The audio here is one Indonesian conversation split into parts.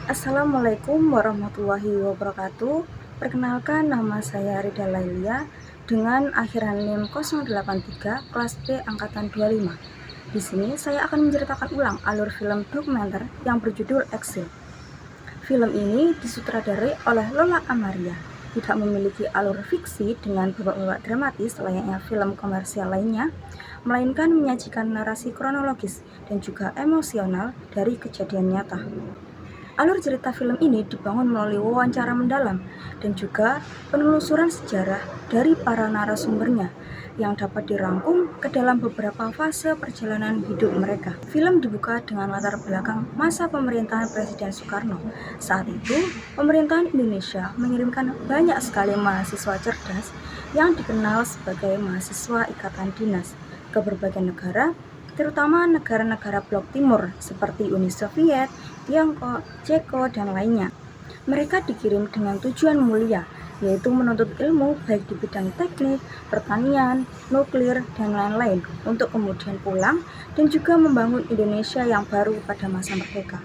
Assalamualaikum warahmatullahi wabarakatuh. Perkenalkan, nama saya Rida Lailia dengan akhiran NIM 083 kelas B angkatan 25. Di sini saya akan menceritakan ulang alur film dokumenter yang berjudul Exile. Film ini disutradarai oleh Lola Amaria, tidak memiliki alur fiksi dengan babak-babak dramatis layaknya film komersial lainnya, melainkan menyajikan narasi kronologis dan juga emosional dari kejadian nyata. Alur cerita film ini dibangun melalui wawancara mendalam dan juga penelusuran sejarah dari para narasumbernya yang dapat dirangkum ke dalam beberapa fase perjalanan hidup mereka. Film dibuka dengan latar belakang masa pemerintahan Presiden Soekarno. Saat itu, pemerintahan Indonesia mengirimkan banyak sekali mahasiswa cerdas yang dikenal sebagai mahasiswa ikatan dinas ke berbagai negara, terutama negara-negara blok timur seperti Uni Soviet, Tiongkok, Ceko, dan lainnya. Mereka dikirim dengan tujuan mulia, yaitu menuntut ilmu baik di bidang teknik, pertanian, nuklir, dan lain-lain untuk kemudian pulang dan juga membangun Indonesia yang baru pada masa merdeka.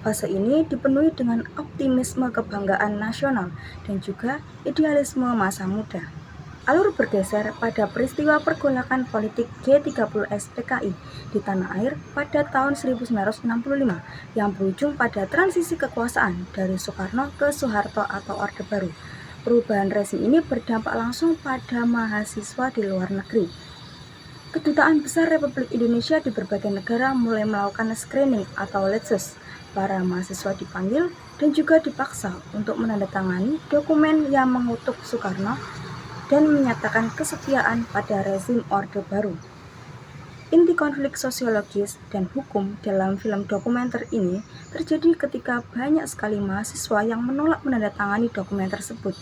Fase ini dipenuhi dengan optimisme kebanggaan nasional dan juga idealisme masa muda. Alur bergeser pada peristiwa pergolakan politik G30S PKI di tanah air pada tahun 1965 yang berujung pada transisi kekuasaan dari Soekarno ke Soeharto atau Orde Baru. Perubahan rezim ini berdampak langsung pada mahasiswa di luar negeri. Kedutaan Besar Republik Indonesia di berbagai negara mulai melakukan screening atau litsus. Para mahasiswa dipanggil dan juga dipaksa untuk menandatangani dokumen yang mengutuk Soekarno dan menyatakan kesetiaan pada rezim Orde Baru. Inti konflik sosiologis dan hukum dalam film dokumenter ini terjadi ketika banyak sekali mahasiswa yang menolak menandatangani dokumen tersebut,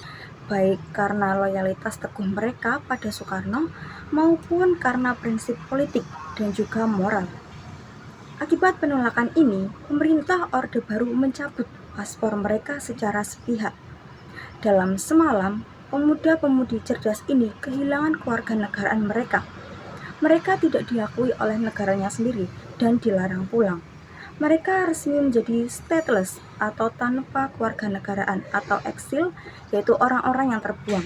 baik karena loyalitas teguh mereka pada Soekarno maupun karena prinsip politik dan juga moral. Akibat penolakan ini, pemerintah Orde Baru mencabut paspor mereka secara sepihak. Dalam semalam, pemuda-pemudi cerdas ini kehilangan kewarganegaraan mereka. Mereka tidak diakui oleh negaranya sendiri dan dilarang pulang. Mereka resmi menjadi stateless atau tanpa kewarganegaraan atau eksil, yaitu orang-orang yang terbuang.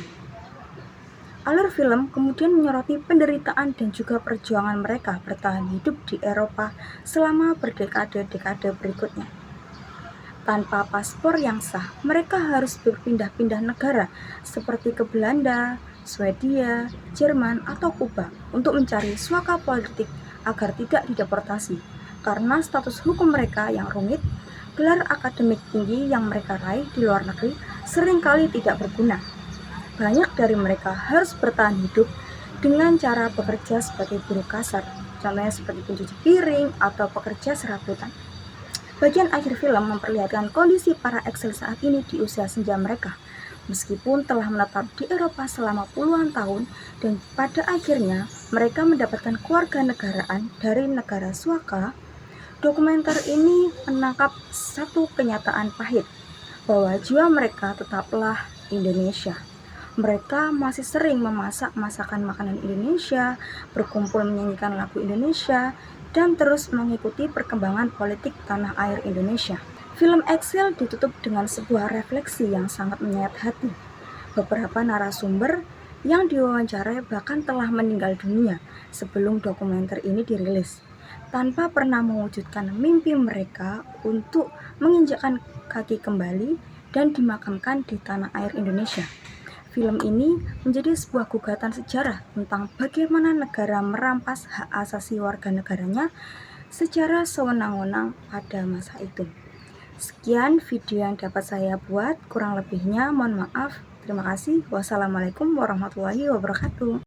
Alur film kemudian menyoroti penderitaan dan juga perjuangan mereka bertahan hidup di Eropa selama berdekade-dekade berikutnya. Tanpa paspor yang sah, mereka harus berpindah-pindah negara seperti ke Belanda, Swedia, Jerman, atau Kuba untuk mencari suaka politik agar tidak dideportasi. Karena status hukum mereka yang rumit, gelar akademik tinggi yang mereka raih di luar negeri seringkali tidak berguna. Banyak dari mereka harus bertahan hidup dengan cara bekerja sebagai buruh kasar, contohnya seperti pencuci piring atau pekerja serabutan. Bagian akhir film memperlihatkan kondisi para eksil saat ini di usia senja mereka. Meskipun telah menetap di Eropa selama puluhan tahun dan pada akhirnya mereka mendapatkan kewarganegaraan dari negara suaka, dokumenter ini menangkap satu kenyataan pahit, bahwa jiwa mereka tetaplah Indonesia. Mereka masih sering memasak masakan makanan Indonesia, berkumpul menyanyikan lagu Indonesia, dan terus mengikuti perkembangan politik tanah air Indonesia. Film Exile ditutup dengan sebuah refleksi yang sangat menyayat hati. Beberapa narasumber yang diwawancarai bahkan telah meninggal dunia sebelum dokumenter ini dirilis, tanpa pernah mewujudkan mimpi mereka untuk menginjakkan kaki kembali dan dimakamkan di tanah air Indonesia. Film ini menjadi sebuah gugatan sejarah tentang bagaimana negara merampas hak asasi warga negaranya secara sewenang-wenang pada masa itu. Sekian video yang dapat saya buat, kurang lebihnya mohon maaf. Terima kasih. Wassalamualaikum warahmatullahi wabarakatuh.